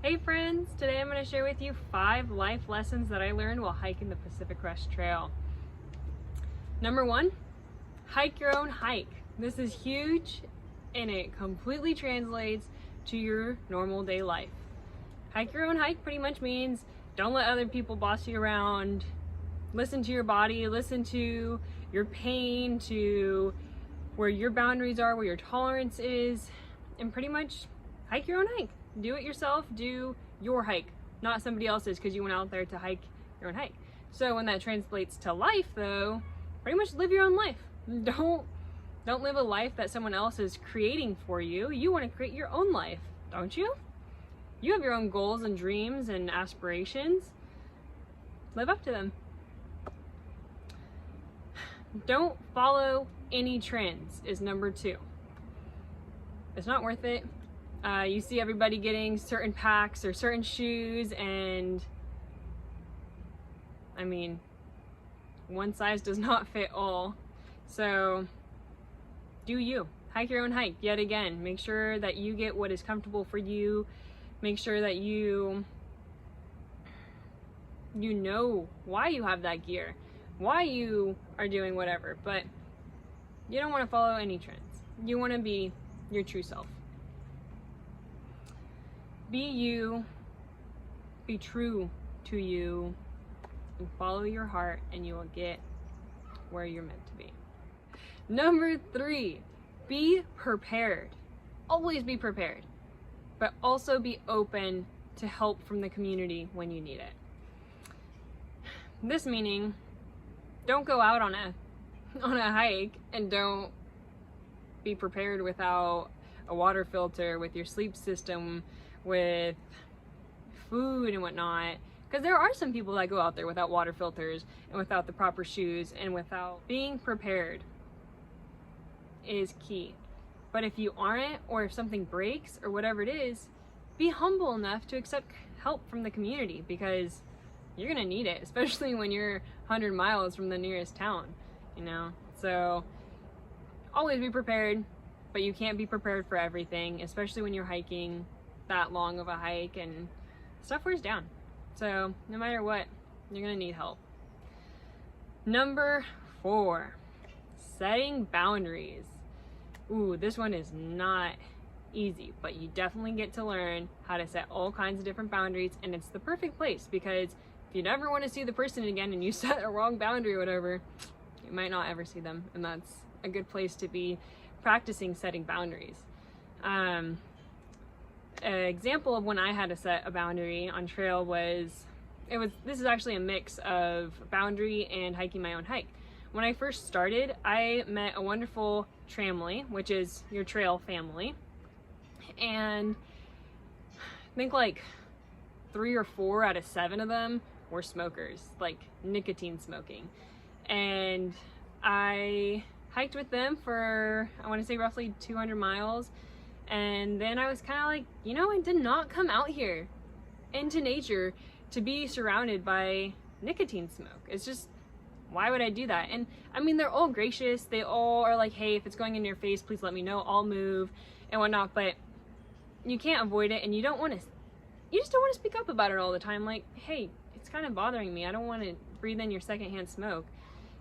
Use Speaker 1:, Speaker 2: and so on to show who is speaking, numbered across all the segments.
Speaker 1: Hey friends, today I'm going to share with you 5 life lessons that I learned while hiking the Pacific Crest Trail. Number 1, hike your own hike. This is huge and it completely translates to your normal day life. Hike your own hike pretty much means don't let other people boss you around. Listen to your body, listen to your pain, to where your boundaries are, where your tolerance is, and pretty much hike your own hike. Do it yourself, do your hike, not somebody else's because you went out there to hike your own hike. So when that translates to life though, pretty much live your own life. Don't live a life that someone else is creating for you. You want to create your own life, don't you? You have your own goals and dreams and aspirations. Live up to them. Don't follow any trends is number 2. It's not worth it. You see everybody getting certain packs or certain shoes, and I mean, one size does not fit all. So do you. Hike your own hike yet again. Make sure that you get what is comfortable for you. Make sure that you know why you have that gear, why you are doing whatever, but you don't want to follow any trends. You want to be your true self. Be you, be true to you, and follow your heart, and you will get where you're meant to be. Number 3, be prepared. Always be prepared, but also be open to help from the community when you need it. This meaning, don't go out on a hike and don't be prepared without a water filter, with your sleep system, with food and whatnot, because there are some people that go out there without water filters and without the proper shoes, and without being prepared is key. But if you aren't, or if something breaks or whatever it is, be humble enough to accept help from the community, because you're gonna need it, especially when you're 100 miles from the nearest town, you know? So always be prepared, but you can't be prepared for everything, especially when you're hiking that long of a hike and stuff wears down. So no matter what, you're gonna need help. Number 4, setting boundaries. Ooh, this one is not easy, but you definitely get to learn how to set all kinds of different boundaries, and it's the perfect place, because if you never want to see the person again and you set a wrong boundary or whatever, you might not ever see them, and that's a good place to be practicing setting boundaries. An example of when I had to set a boundary on trail was, this is actually a mix of boundary and hiking my own hike. When I first started, I met a wonderful tramily, which is your trail family, and I think like 3 or 4 out of 7 of them were smokers, like nicotine smoking. And I hiked with them for, I want to say, roughly 200 miles. And then I was kind of like, you know, I did not come out here into nature to be surrounded by nicotine smoke. It's just, why would I do that? And I mean, they're all gracious. They all are like, hey, if it's going in your face, please let me know, I'll move and whatnot. But you can't avoid it, and you just don't want to speak up about it all the time. Like, hey, it's kind of bothering me. I don't want to breathe in your secondhand smoke.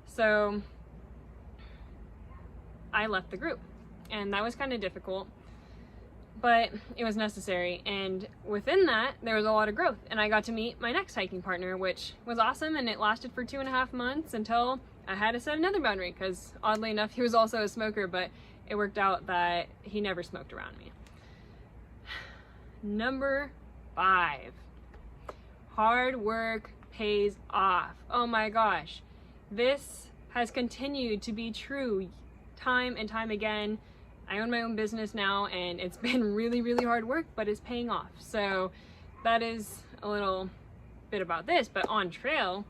Speaker 1: So I left the group, and that was kind of difficult, but it was necessary. And within that, there was a lot of growth, and I got to meet my next hiking partner, which was awesome. And it lasted for 2.5 months until I had to set another boundary, because oddly enough, he was also a smoker, but it worked out that he never smoked around me. Number 5, hard work pays off. Oh my gosh, this has continued to be true time and time again. I own my own business now, and it's been really, really hard work, but it's paying off. So that is a little bit about this. But on trail,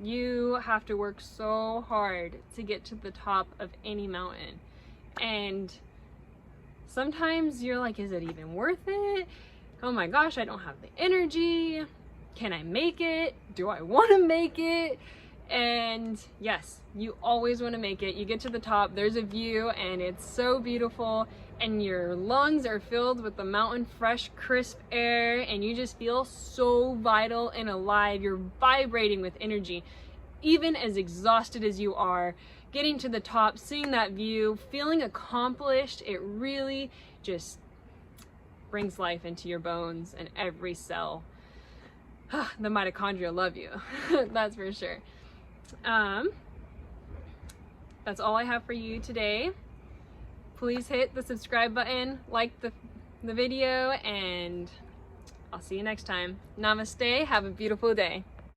Speaker 1: you have to work so hard to get to the top of any mountain. And sometimes you're like, is it even worth it? Oh my gosh, I don't have the energy. Can I make it? Do I want to make it? And yes, you always want to make it. You get to the top, there's a view, and it's so beautiful, and your lungs are filled with the mountain fresh, crisp air, and you just feel so vital and alive. You're vibrating with energy. Even as exhausted as you are, getting to the top, seeing that view, feeling accomplished, it really just brings life into your bones and every cell. The mitochondria love you. That's for sure. That's all I have for you today. Please hit the subscribe button, like the video, and I'll see you next time. Namaste. Have a beautiful day.